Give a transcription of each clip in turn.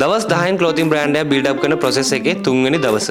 දවස් 10න් ක්ලෝතින් බ්‍රෑන්ඩ් එක build up කරන ප්‍රොසෙස් එකේ 3 වෙනි දවස.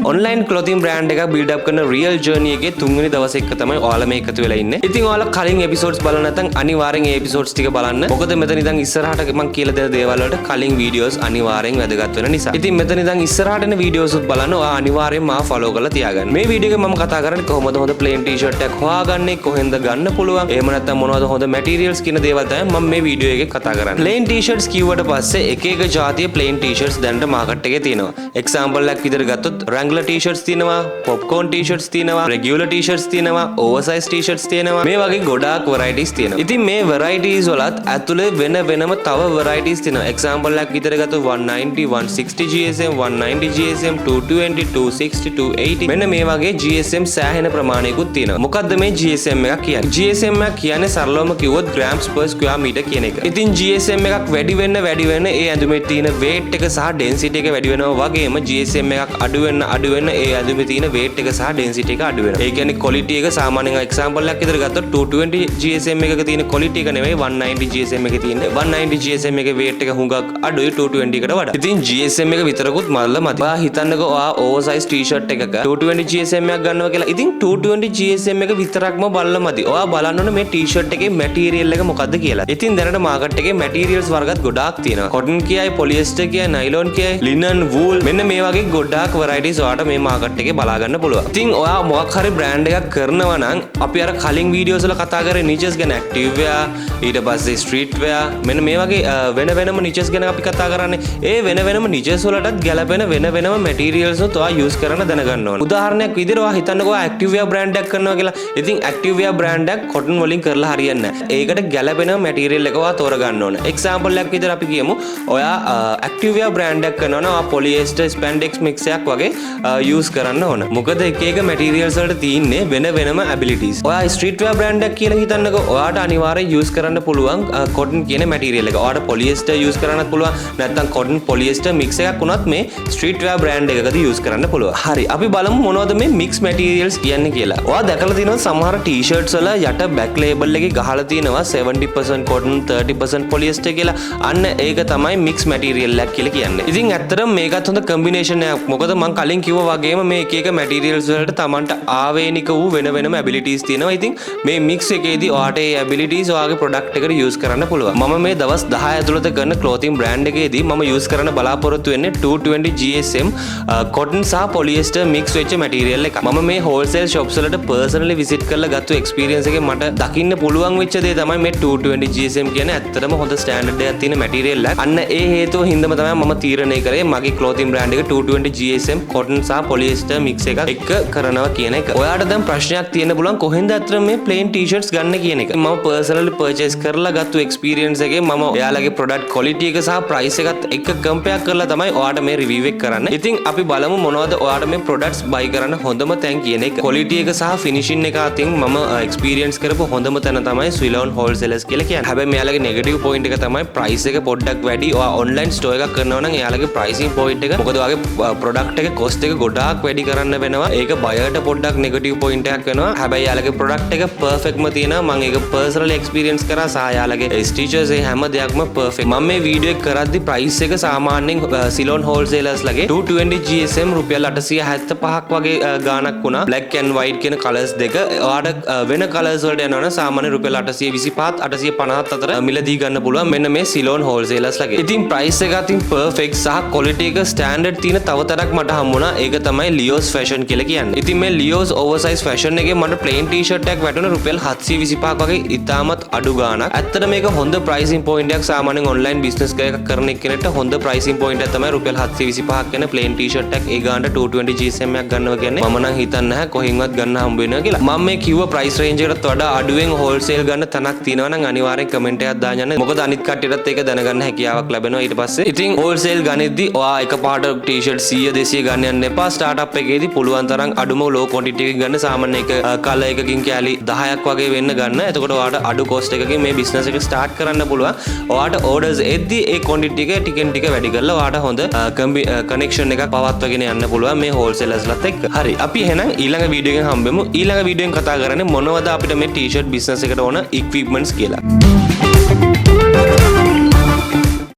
ඔන්ලයින් ක්ලොතින් බ්‍රෑන්ඩ් එකක් බිල්ඩ් අප් කරන රියල් ජර්නි එකේ 3 වෙනි දවස් එක තමයි ඔයාලා මේ එකතු වෙලා ඉන්නේ. ඉතින් ඔයාලා කලින් එපිසෝඩ්ස් බලලා නැත්නම් අනිවාර්යෙන් ඒ එපිසෝඩ්ස් ටික බලන්න. මොකද මෙතන ඉඳන් ඉස්සරහට මම කියලා දෙන දේවල් වලට කලින් වීඩියෝස් අනිවාර්යෙන් වැදගත් වෙන නිසා. ඉතින් මෙතන ඉඳන් ඉස්සරහට එන වීඩියෝස් උත් බලන්න ඔයා අනිවාර්යෙන් මාව ෆලෝ කරලා තියාගන්න. මේ වීඩියෝ එකේ මම කතා කරන්නේ කොහොමද හොඳ ප්ලේන් ටී-ෂර්ට් එකක් හොයාගන්නේ, කොහෙන්ද ගන්න පුළුවන්, එහෙම නැත්නම් මොනවද හොඳ මැටීරියල්ස් කියන දේවල් තමයි මම මේ වීඩියෝ එකේ කතා කරන්නේ. ප්ලේන් ටී-ෂර්ට්ස් කිව්වට පස්සේ එක එක ජාතියේ ප්ලේන් ටී-ෂර්ට්ස් දැනට මාකට් එකේ තියෙනවා. එක්සැම්පල් එකක් විදිහට ගත්තොත් Wrangler ටී-ෂර්ට්ස් තියෙනවා, popcorn t-shirts තියෙනවා, regular t-shirts තියෙනවා, oversize t-shirts තියෙනවා. මේ වගේ ගොඩාක් varieties තියෙනවා. ඉතින් මේ varieties වලත් ඇතුලේ වෙන වෙනම තව varieties තියෙනවා. example එකක් විතර ගත්තොත් 190, 160 GSM, 190 GSM, 220, 260, 280 මෙන්න මේ වගේ GSM සෑහෙන ප්‍රමාණයකුත් තියෙනවා. මොකද්ද මේ GSM එක කියන්නේ? GSM එක කියන්නේ සරලවම කිව්වොත් grams per square meter කියන එක. ඉතින් GSM එකක් වැඩි වෙන්න ඒ ඇඳුමේ තියෙන weight එක සහ density එක වැඩි වෙනවා වගේම GSM එකක් අඩු වෙන්න ඒ ඇඳුමේ තියෙන weight එක සහ density එක අඩු වෙනවා. ඒ කියන්නේ quality එක සාමාන්‍යයෙන් example එකක් විතර ගත්තොත් 220 GSM එකක තියෙන quality එක නෙවෙයි 190 GSM එකේ තියෙන. 190 GSM එකේ weight එක හුඟක් අඩුයි 220 එකට වඩා. ඉතින් GSM එක විතරකුත් මල්ල මදි. ඔයා හිතන්නකෝ ඔයා oversize t-shirt එකක 220 GSM එකක් ගන්නවා කියලා. ඉතින් 220 GSM එක විතරක්ම බලලා මදි. ඔයා බලන්න ඕනේ මේ t-shirt එකේ material එක මොකද්ද කියලා. ඉතින් දැනට market එකේ materials වර්ගත් ගොඩාක් තියෙනවා. cotton කියයි, polyester කියයි, nylon කියයි, linen, wool මෙන්න මේ වගේ ගොඩාක් varieties ඔයාට මේ market එකේ බලා ගන්න පුළුවන්. ඉතින් ඔයා මොකක් හරි බ්‍රෑන්ඩ් එකක් කරනවා නම් අපි අර කලින් වීඩියෝස් වල කතා කරේ niches ගැන active wear ඊට පස්සේ street wear මෙන්න මේ වගේ වෙන වෙනම niches ගැන අපි කතා කරන්නේ. ඒ වෙන වෙනම niches වලටත් ගැලපෙන වෙන වෙනම materials උත් ඔයා use කරන්න දැනගන්න ඕනේ. උදාහරණයක් විදිහට ඔයා හිතන්නකෝ ඔයා active wear බ්‍රෑන්ඩ් එකක් කරනවා කියලා. ඉතින් active wear බ්‍රෑන්ඩ් එකක් cotton වලින් කරලා හරියන්නේ නැහැ. ඒකට ගැලපෙන material එක ඔයා තෝරගන්න ඕනේ. example එකක් විදිහට අපි කියමු ඔයා active wear බ්‍රෑන්ඩ් එකක් කරනවා නම් ඔයා polyester spandex mix එකක් වගේ use කරන්න ඕන. මොකද එක materials වලට තියෙන්නේ වෙන වෙනම abilities. ඔයා street wear brand එකක් කියලා හිතන්නකෝ. ඔයාට අනිවාර්යෙන් use කරන්න පුළුවන් cotton කියන material එක. ඔයාට polyester use කරන්නත් පුළුවන්. නැත්නම් cotton polyester mix එකක් වුණත් මේ street wear brand එකකදී use කරන්න පුළුවන්. හරි. අපි බලමු මොනවද මේ mix materials කියන්නේ කියලා. ඔයා දැකලා තියෙනවා සමහර t-shirts වල යට back label එකේ ගහලා තියෙනවා 70% cotton 30% polyester කියලා. අන්න ඒක තමයි mix material එකක් කියලා කියන්නේ. ඉතින් ඇත්තටම මේකත් හොඳ combination එකක්. මොකද මම කලින් කිව්වා වගේම මේ එක materials වලට තමන්ට ආවේනික වූ වෙන වෙනම abilities තියෙනවා. ඉතින් මේ mix එකේදී ඔයාට ඒ abilities ඔයාගේ product එකට use කරන්න පුළුවන්. මම මේ දවස් 10 ඇතුළත කරන clothing brand එකේදී මම use කරන්න බලාපොරොත්තු වෙන්නේ 220 GSM cotton සහ polyester mix වෙච්ච material එකක්. මම මේ wholesale shops වලට personally visit කරලා ගත්ත experience එකෙන් මට දකින්න පුළුවන් වෙච්ච දේ තමයි මේ 220 GSM කියන්නේ ඇත්තටම හොඳ standard එකක් තියෙන material එකක්. අන්න ඒ හේතුව හින්දාම තමයි මම තීරණය කරේ මගේ clothing brand එක 220 GSM cotton සහ polyester mix එකක් එක කරනවා කියන එක. ඔයාට දැන් ප්‍රශ්නයක් තියෙන්න පුළුවන් කොහෙන්ද අතර මේ plain t-shirts ගන්න කියන එක. මම personally purchase කරලා ගත්ත experience එකේ මම එයාලගේ product quality එක සහ price එකත් එක්ක compare කරලා තමයි ඔයාට මේ review එක කරන්නේ. ඉතින් අපි බලමු මොනවද ඔයාට මේ products buy කරන්න හොඳම තැන් කියන එක. quality එක සහ finishing එක අතින් මම experience කරපු හොඳම තැන තමයි Swilon Wholesalers කියලා කියන්නේ. හැබැයි මෙයාලගේ negative point එක තමයි price එක පොඩ්ඩක් වැඩි. ඔයා online store එකක් කරනවා නම් එයාලගේ pricing point එක මොකද ඔයාගේ product එක cost එක ගොඩාක් වැඩි කරන්න වෙනවා. ඒක බයර්ට පොඩ්ඩක් නෙගටිව් පොයින්ට් එකක් වෙනවා. හැබැයි යාලගේ ප්‍රොඩක්ට් එක පර්ෆෙක්ට්ම තියෙනවා. මම ඒක පර්සනලි එක්ස්පීරියන්ස් කරා සහ යාලගේ ස්ටිචර්ස් ඒ හැම දෙයක්ම පර්ෆෙක්ට්. මම මේ වීඩියෝ එක කරද්දි ප්‍රයිස් එක සාමාන්‍යයෙන් සිලෝන් හෝල්සේලර්ස් ලගේ 220 GSM රුපියල් 875ක් වගේ ගාණක් වුණා. black and white කියන කලර්ස් දෙක. ඔයාට වෙන කලර්ස් වලට යනවනම් සාමාන්‍ය රුපියල් 825 850 අතර මිලදී ගන්න පුළුවන් මෙන්න මේ සිලෝන් හෝල්සේලර්ස් ලගේ. ඉතින් ප්‍රයිස් එක අතින් පර්ෆෙක්ට් සහ ක්වොලිටි එක ස්ටෑන්ඩඩ් තියෙන තව තරක් මට හම්බුණා. ඒක තමයි Leo's fashion කියලා කියන්නේ. ඉතින් මේ Leo's oversize fashion එකේ මට plain t-shirt එකක් වැටුණා රුපියල් 725ක් වගේ ඉතාමත් අඩු ගාණක්. ඇත්තට මේක හොඳ pricing point එකක් සාමාන්‍යයෙන් online business එකක් කරන කෙනෙක්ට හොඳ pricing point එකක් තමයි රුපියල් 725ක් කියන plain t-shirt එකක් ඒ ගාණට 220 GSM එකක් ගන්නවා කියන්නේ. මම නම් හිතන්නේ නැහැ කොහෙන්වත් ගන්න හම්බ වෙනවා කියලා. මම මේ කිව්ව price range එකකට වඩා අඩුවෙන් wholesale ගන්න තැනක් තියෙනවා නම් අනිවාර්යෙන් comment එකක් දාන්න යන්න. මොකද අනිත් කට්ටියටත් ඒක දැනගන්න හැකියාවක් ලැබෙනවා ඊට පස්සේ. ඉතින් wholesale ගනිද්දි ඔයා එකපාරට t-shirt 100 200 ගන්න යන්න එපා. startup එකේදී පුළුවන් තරම් අඩුම low quantity එකකින් ගන්න. සාමාන්‍ය එක කලර් එකකින් කැලි 10ක් වගේ වෙන්න ගන්න. එතකොට ඔයාට අඩු cost එකකින් මේ business එක start කරන්න පුළුවන්. ඔයාට orders එද්දි ඒ quantity එක ටිකෙන් ටික වැඩි කරලා ඔයාට හොඳ connection එකක් පවත්වාගෙන යන්න පුළුවන් මේ wholesalers-ලත් එක්ක. හරි. අපි එහෙනම් ඊළඟ වීඩියෝ එකෙන් හම්බෙමු. ඊළඟ වීඩියෝ එකෙන් කතා කරන්නේ මොනවද අපිට මේ t-shirt business එකට ඕන equipments කියලා.